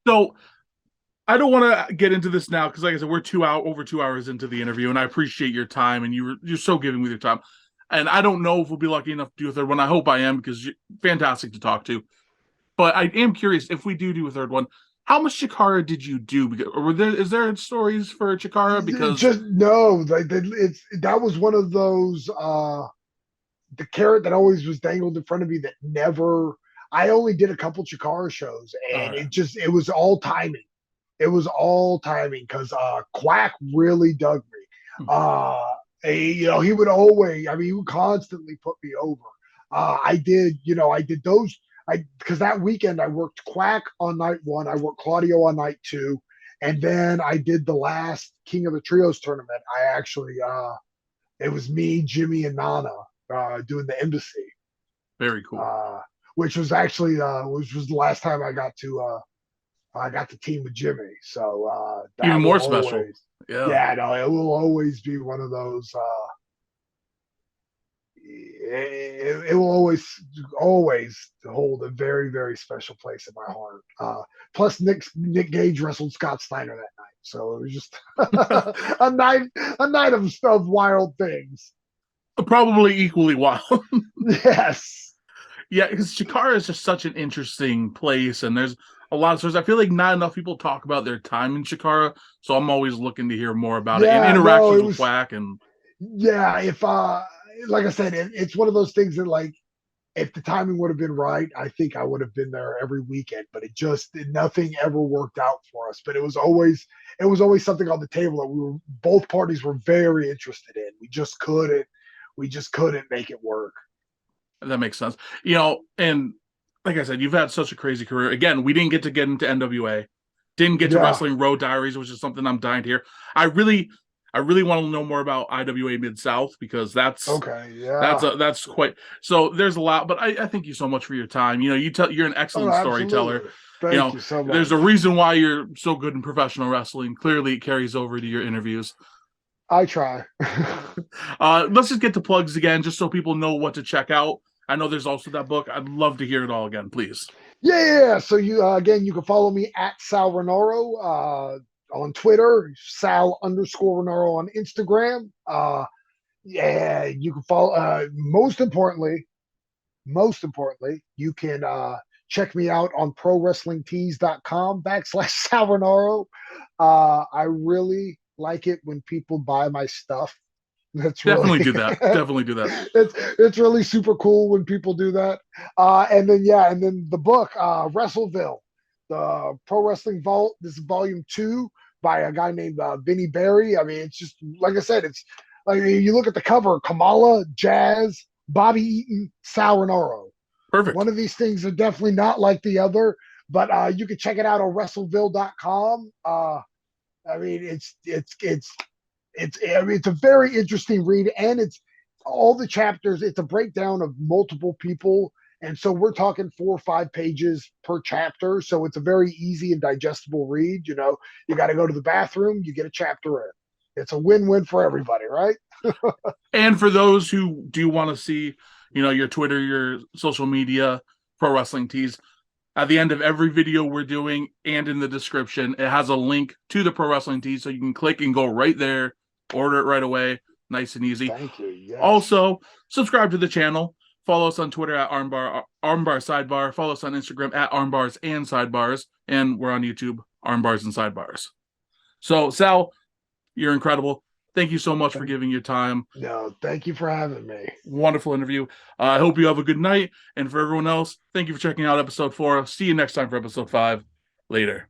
So I don't want to get into this now because, like I said, we're over 2 hours into the interview, and I appreciate your time, and you're so giving with your time. And I don't know if we'll be lucky enough to do a third one. I hope I am because you're fantastic to talk to. But I am curious if we do a third one. How much Chikara did you do? Because, or is there stories for Chikara? Because Just no, like it's that was one of those the carrot that always was dangled in front of me that never. I only did a couple Chikara shows, all and right, it was all timing. It was all timing because Quack really dug me. He would always, I mean, he would constantly put me over. I did those. Because that weekend I worked Quack on night one, I worked Claudio on night two, and then I did the last King of the Trios tournament. I actually, it was me, Jimmy, and Nana doing the embassy, very cool. uh, which was actually which was the last time I got to team with Jimmy. So Even that will more special. always, Yeah, yeah, no, it will always be one of those. It will always hold a very, very special place in my heart. Plus, Nick Gage wrestled Scott Steiner that night, so it was just a night of wild things. probably equally wild. Yes. Yeah, because Chikara is just such an interesting place, and there's a lot of stories. I feel like not enough people talk about their time in Chikara, so I'm always looking to hear more about it and Yeah, no, interactions it with was. Quack. And Yeah, if like I said, it's one of those things that like if the timing would have been right, I think I would have been there every weekend. But it just nothing ever worked out for us. But it was always something on the table that we were both parties were very interested in. We just couldn't make it work. that makes sense. And like I said, you've had such a crazy career. Again, we didn't get into NWA, didn't get to Yeah. Wrestling Road Diaries, which is something I'm dying to hear. I really, I really want to know more about IWA Mid South because Okay. Yeah. that's quite. So there's a lot, but I thank you so much for your time. You're an Oh, excellent storyteller. absolutely. Thank you so There's a much. reason why you're so good in professional wrestling. Clearly, it carries over to your interviews. I try. Let's just get to plugs again, just so people know what to check out. I know there's also that book. I'd love to hear it all again, please. Yeah. So you again, you can follow me at Sal Rinauro on Twitter, Sal underscore Renaro on Instagram. Yeah, you can follow. Most importantly, you can check me out on prowrestlingtees.com / Sal Renaro. I really like it when people buy my stuff. That's really Definitely do that. Definitely do that. it's really super cool when people do that. And then the book, Wrestleville, the Pro Wrestling Vault. This is volume 2 by a guy named Vinny Barry. I mean, it's just like I said, it's like you look at the cover, Kamala, Jazz, Bobby Eaton, Sal Rinauro. Perfect. One of these things are definitely not like the other, but you can check it out on wrestleville.com. I mean, I mean, it's a very interesting read, and it's all the chapters. It's a breakdown of multiple people, and so we're talking 4 or 5 pages per chapter. So it's a very easy and digestible read. You got to go to the bathroom, you get a chapter in. It's a win-win for everybody, right? And for those who do want to see, your Twitter, your social media, Pro Wrestling Tees, at the end of every video we're doing and in the description, it has a link to the Pro Wrestling Tees, so you can click and go right there, order it right away, nice and easy. Thank you. Yes. Also, subscribe to the channel. Follow us on Twitter at Armbar Sidebar. Follow us on Instagram at Armbars and Sidebars, and we're on YouTube, Armbars and Sidebars. So, Sal, you're incredible. Thank you so much for giving your time. No, thank you for having me. Wonderful interview. I hope you have a good night. And for everyone else, thank you for checking out episode 4. See you next time for episode 5. Later.